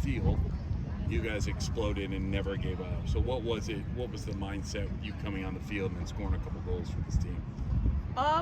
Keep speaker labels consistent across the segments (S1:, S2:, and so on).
S1: field, you guys exploded and never gave up. So what was it? What was the mindset with you coming on the field and scoring a couple goals for this team?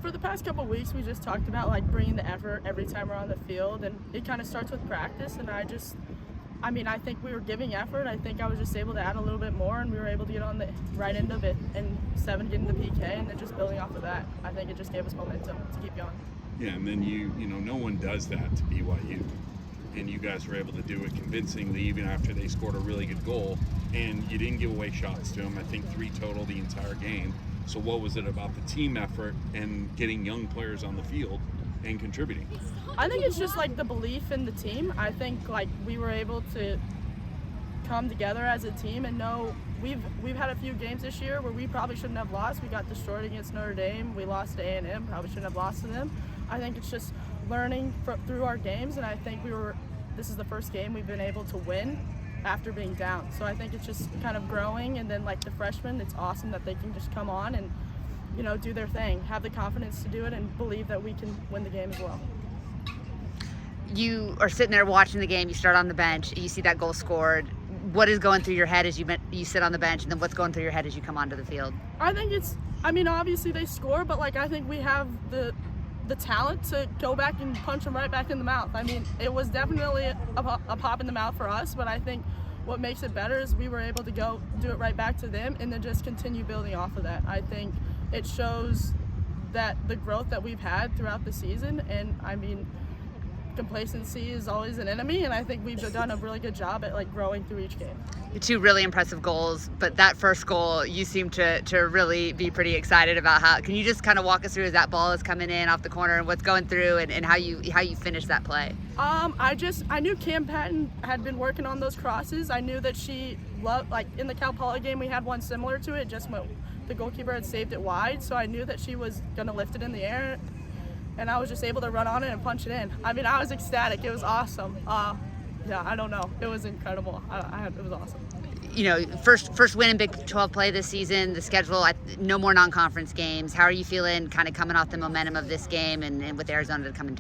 S2: For the past couple of weeks, we just talked about like bringing the effort every time we're on the field, and it kind of starts with practice. And I think we were giving effort. I think I was just able to add a little bit more, and we were able to get on the right end of it, and 7 getting the PK, and then just building off of that. I think it just gave us momentum to keep going.
S1: Yeah, and then you know, no one does that to BYU. And you guys were able to do it convincingly even after they scored a really good goal. And you didn't give away shots to them. I think 3 total the entire game. So what was it about the team effort and getting young players on the field and contributing?
S2: I think it's just like the belief in the team. I think like we were able to come together as a team and know we've had a few games this year where we probably shouldn't have lost. We got destroyed against Notre Dame. We lost to A&M. Probably shouldn't have lost to them. I think it's just learning through our games, and I think this is the first game we've been able to win after being down. So I think it's just kind of growing, and then like the freshmen, it's awesome that they can just come on and, you know, do their thing, have the confidence to do it, and believe that we can win the game as well.
S3: You are sitting there watching the game, you start on the bench, you see that goal scored. What is going through your head as you sit on the bench, and then what's going through your head as you come onto the field?
S2: I think obviously they score, but like I think we have the talent to go back and punch them right back in the mouth. I mean, it was definitely a pop in the mouth for us, but I think what makes it better is we were able to go do it right back to them and then just continue building off of that. I think it shows that the growth that we've had throughout the season, and I mean, complacency is always an enemy, and I think we've done a really good job at like growing through each game.
S3: 2 really impressive goals, but that first goal, you seem to really be pretty excited about. How can you just kind of walk us through as that ball is coming in off the corner and what's going through and how you finish that play?
S2: I knew Patton had been working on those crosses. I knew that she loved, like in the Cal Poly game we had one similar to it, just the goalkeeper had saved it wide, so I knew that she was gonna lift it in the air, and I was just able to run on it and punch it in. I mean, I was ecstatic. It was awesome. Yeah, I don't know. It was incredible. It was awesome.
S3: You know, first win in Big 12 play this season. The schedule, no more non-conference games. How are you feeling, kind of coming off the momentum of this game and with Arizona coming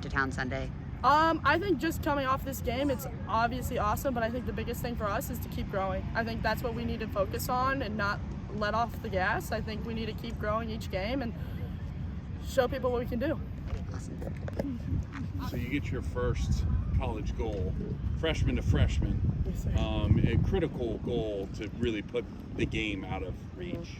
S3: to town Sunday?
S2: I think just coming off this game, it's obviously awesome, but I think the biggest thing for us is to keep growing. I think that's what we need to focus on and not let off the gas. I think we need to keep growing each game and show people what we can do.
S3: Awesome.
S1: So you get your first college goal, freshman to freshman, a critical goal to really put the game out of reach.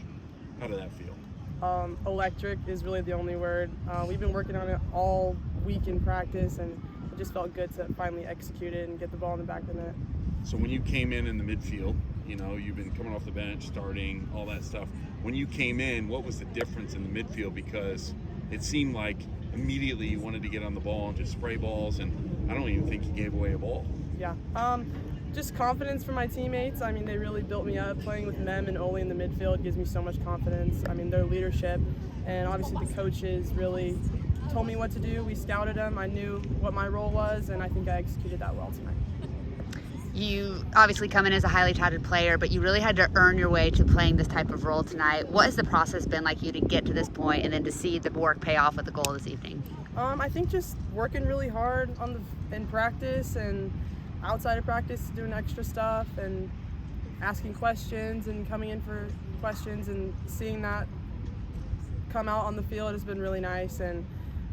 S1: How did that feel?
S4: Electric is really the only word. We've been working on it all week in practice, and it just felt good to finally execute it and get the ball in the back of the net.
S1: So when you came in the midfield, you know, you've been coming off the bench, starting, all that stuff. When you came in, what was the difference in the midfield? Because it seemed like immediately you wanted to get on the ball and just spray balls, and I don't even think you gave away a ball.
S4: Yeah, just confidence from my teammates. I mean, they really built me up. Playing with Mem and Oli in the midfield gives me so much confidence. I mean, their leadership, and obviously the coaches really told me what to do. We scouted them. I knew what my role was, and I think I executed that well tonight.
S3: You obviously come in as a highly touted player, but you really had to earn your way to playing this type of role tonight. What has the process been like you to get to this point and then to see the work pay off with the goal this evening?
S4: I think just working really hard in practice and outside of practice, doing extra stuff and asking questions and coming in for questions, and seeing that come out on the field has been really nice. And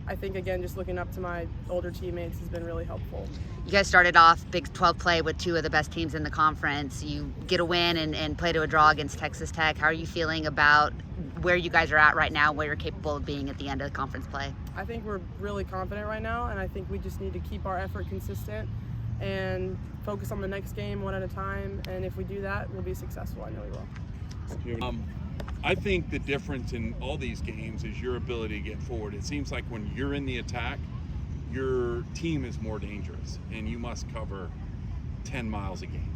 S4: I think, again, just looking up to my older teammates has been really helpful.
S3: You guys started off Big 12 play with 2 of the best teams in the conference. You get a win and play to a draw against Texas Tech. How are you feeling about where you guys are at right now, where you're capable of being at the end of the conference play?
S4: I think we're really confident right now, and I think we just need to keep our effort consistent and focus on the next game one at a time. And if we do that, we'll be successful. I know we will.
S1: I think the difference in all these games is your ability to get forward. It seems like when you're in the attack, your team is more dangerous, and you must cover 10 miles a game.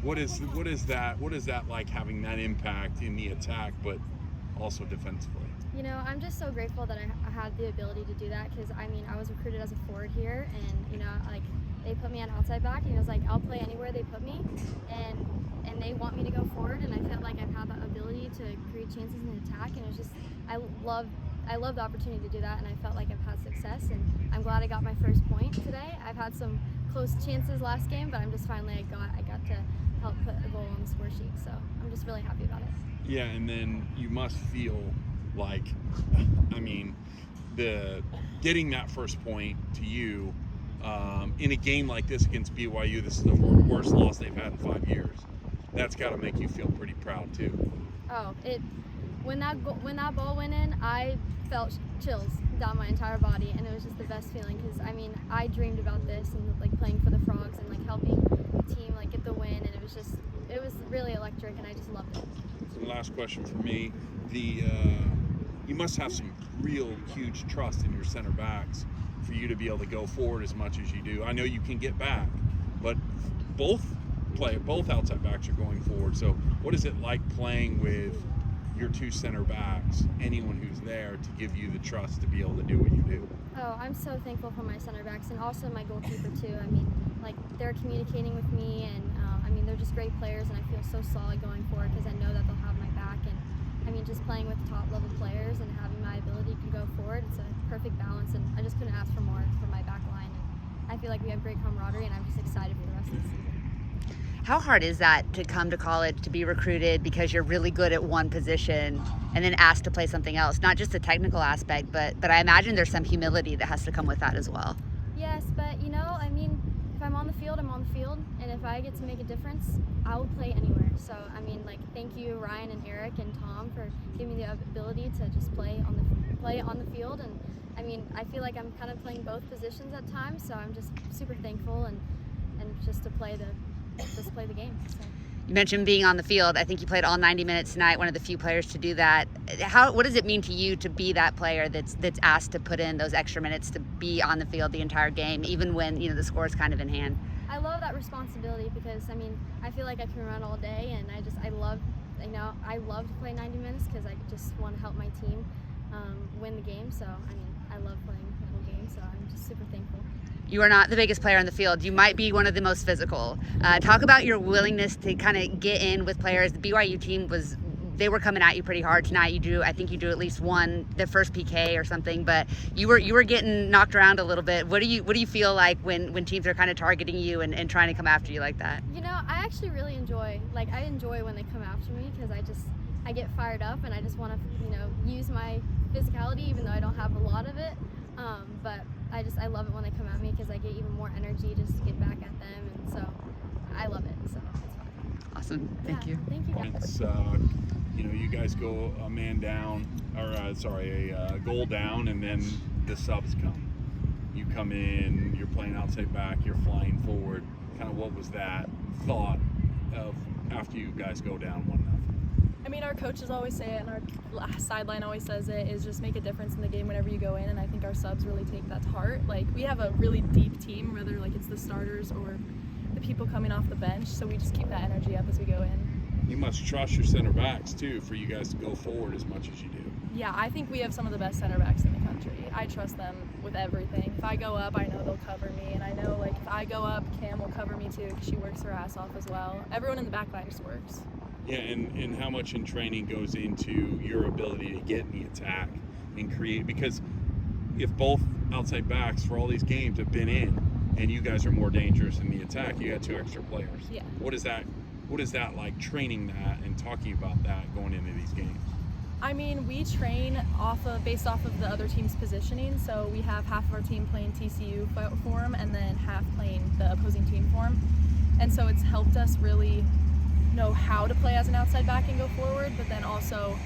S1: What is that like, having that impact in the attack, but also defensively?
S5: You know, I'm just so grateful that I had the ability to do that, because I mean, I was recruited as a forward here, and you know, like, they put me on outside back, and it was like, I'll play anywhere they put me, and they want me to go forward, and I felt like I've had that ability to create chances in the attack, and it was just, I love the opportunity to do that, and I felt like I've had success, and I'm glad I got my first point today. I've had some close chances last game, but I'm just finally I got to help put a goal on the score sheet, so I'm just really happy about it.
S1: Yeah, and then you must feel like, I mean, getting that first point to you in a game like this against BYU, this is the worst loss they've had in 5 years. That's got to make you feel pretty proud too.
S5: Oh, when that ball went in, I felt chills down my entire body, and it was just the best feeling because I mean I dreamed about this and like playing for the Frogs and like helping the team like get the win, and it was really electric, and I just loved it.
S1: So the last question for me, you must have some real huge trust in your center backs for you to be able to go forward as much as you do. I know you can get back, but both outside backs are going forward. So what is it like playing with your two center backs, anyone who's there to give you the trust to be able to do what you do?
S5: Oh, I'm so thankful for my center backs and also my goalkeeper too. I mean, like they're communicating with me, and I mean they're just great players, and I feel so solid going forward because I know that they'll have my back. And I mean, just playing with top level players and having my ability to go forward, it's a perfect balance, and I just couldn't ask for more for my back line. And I feel like we have great camaraderie, and I'm just excited for the rest of the season.
S3: How hard is that to come to college, to be recruited because you're really good at one position and then asked to play something else? Not just the technical aspect, but I imagine there's some humility that has to come with that as well.
S5: Yes, but you know, I mean, if I'm on the field, I'm on the field, and if I get to make a difference, I will play anywhere. So, I mean, like, thank you, Ryan and Eric and Tom, for giving me the ability to just play on the field. And I mean, I feel like I'm kind of playing both positions at times, so I'm just super thankful and just to play the game. So.
S3: You mentioned being on the field. I think you played all 90 minutes tonight, one of the few players to do that. What does it mean to you to be that player that's asked to put in those extra minutes to be on the field the entire game, even when the score is kind of in hand?
S5: I love that responsibility because I mean I feel like I can run all day, and I love to play 90 minutes because I just want to help my team win the game. So I mean I love playing the whole game, so I'm just super thankful.
S3: You are not the biggest player on the field. You might be one of the most physical. Talk about your willingness to kind of get in with players. The BYU team they were coming at you pretty hard tonight. I think you drew at least one, the first PK or something, but you were getting knocked around a little bit. What do you feel like when teams are kind of targeting you and trying to come after you like that?
S5: You know, I actually really enjoy when they come after me because I get fired up and I just want to use my physicality even though I don't have a lot of it. But I love it when they come at me because I get even more energy just to get back at them, and so I love it. So it's fun.
S3: Awesome. Thank you.
S5: Thank you, guys.
S1: It's you guys go a man down, or a goal down, and then the subs come. You come in, you're playing outside back, you're flying forward. Kind of what was that thought of after you guys go down 1-0?
S2: I mean, our coaches always say it, and our sideline always says it, is just make a difference in the game whenever you go in, and I think our subs really take that to heart. Like, we have a really deep team, whether like it's the starters or the people coming off the bench, so we just keep that energy up as we go in.
S1: You must trust your center backs too for you guys to go forward as much as you do.
S2: Yeah, I think we have some of the best center backs in the country. I trust them with everything. If I go up, I know they'll cover me, and I know like if I go up, Cam will cover me too because she works her ass off as well. Everyone in the back line just works.
S1: Yeah, and how much in training goes into your ability to get in the attack and create? Because if both outside backs for all these games have been in, and you guys are more dangerous in the attack, you got two extra players.
S2: Yeah.
S1: What is that like, training that and talking about that going into these games?
S2: I mean, we train based off of the other team's positioning. So we have half of our team playing TCU form and then half playing the opposing team form. And so it's helped us really know how to play as an outside back and go forward, but then also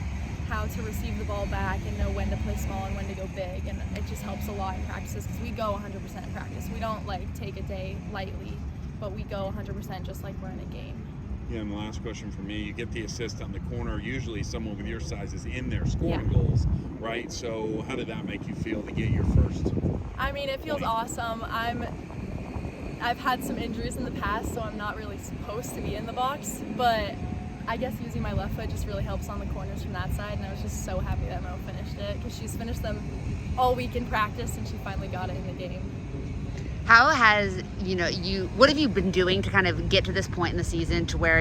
S2: how to receive the ball back and know when to play small and when to go big. And it just helps a lot in practices because we go 100% in practice. We don't like take a day lightly, but we go 100% just like we're in a game.
S1: Yeah, and the last question for me, you get the assist on the corner. Usually someone with your size is in there scoring goals, right? So how did that make you feel to get your first?
S2: I mean, it feels awesome. I've had some injuries in the past, so I'm not really supposed to be in the box, but I guess using my left foot just really helps on the corners from that side, and I was just so happy that Mo finished it because she's finished them all week in practice and she finally got it in the game.
S3: How has, what have you been doing to kind of get to this point in the season to where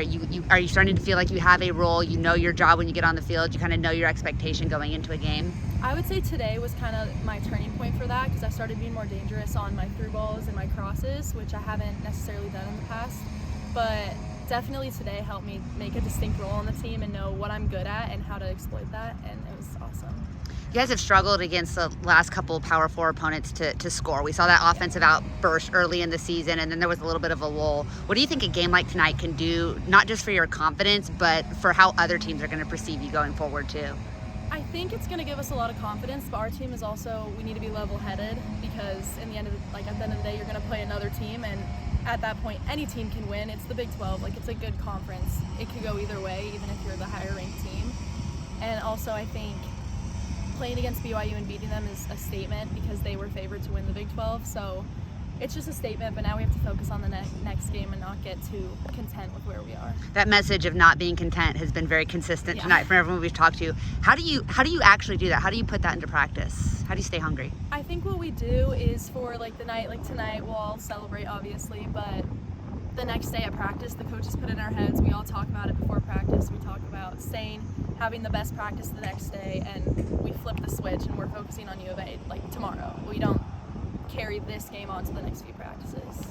S3: are you starting to feel like you have a role, you know your job when you get on the field, you kind of know your expectation going into a game?
S2: I would say today was kind of my turning point for that because I started being more dangerous on my through balls and my crosses, which I haven't necessarily done in the past. But definitely today helped me make a distinct role on the team and know what I'm good at and how to exploit that, and it was awesome.
S3: You guys have struggled against the last couple of Power 4 opponents to score. We saw that offensive outburst early in the season, and then there was a little bit of a lull. What do you think a game like tonight can do, not just for your confidence, but for how other teams are going to perceive you going forward too?
S2: I think it's going to give us a lot of confidence, but our team is also, we need to be level-headed because at the end of the day, you're going to play another team, and at that point, any team can win. It's the Big 12. It's a good conference. It could go either way, even if you're the higher-ranked team. And also, I think playing against BYU and beating them is a statement because they were favored to win the Big 12. So it's just a statement, but now we have to focus on the next game and not get too content with where we are.
S3: That message of not being content has been very consistent tonight from everyone we've talked to. How do you actually do that? How do you put that into practice? How do you stay hungry?
S2: I think what we do is for the night like tonight, we'll all celebrate obviously, but the next day at practice, the coaches put in our heads, we all talk about it before practice. We talk about having the best practice the next day, and we flip the switch and we're focusing on U of A tomorrow. We don't carry this game on to the next few practices.